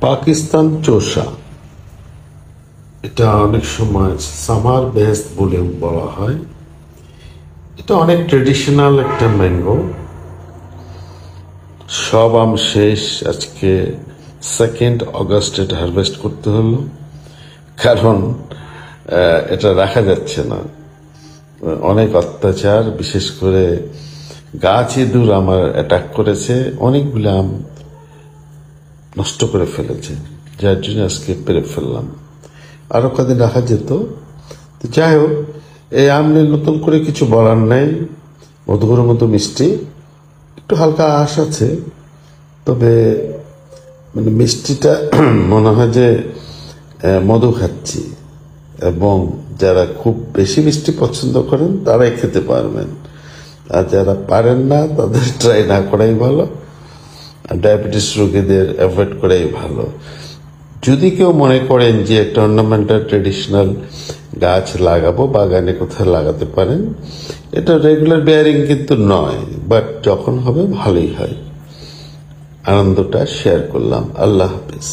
পাকিস্তান চোষা, এটা অনেক সময় সামার বেহেস্ত বলে বলা হয়। এটা অনেক ট্রেডিশনাল একটা ম্যাঙ্গো। সব আম শেষ, আজকে 2 অগস্ট এটা হারভেস্ট করতে হলো, কারণ এটা রাখা যাচ্ছে না। অনেক অত্যাচার, বিশেষ করে গাছ ইঁদুর আমার অ্যাটাক করেছে, অনেকগুলো আম নষ্ট করে ফেলেছে, যার জন্য আজকে পেরে ফেললাম। আরো কদিন রাখা যেত। যাই হোক, এই আম নিয়ে নতুন করে কিছু বলার নাই। মধুর মতো মিষ্টি, একটু হালকা আঁশ আছে, তবে মানে মিষ্টিটা মনে হয় যে মধু খাচ্ছি। এবং যারা খুব বেশি মিষ্টি পছন্দ করেন তারাই খেতে পারবেন, আর যারা পারেন না তাদের ট্রাই না করাই ভালো। ডায়াবেটিস রোগীদের অ্যাভয়েড করাই ভালো। যদি কেউ মনে করেন যে একটা অর্নামেন্টাল ট্রেডিশনাল গাছ লাগাবো, বাগানে কোথাও লাগাতে পারেন। এটা রেগুলার বেয়ারিং কিন্তু নয়, বাট যখন হবে ভালোই হয়। আনন্দটা শেয়ার করলাম। আল্লাহ হাফিজ।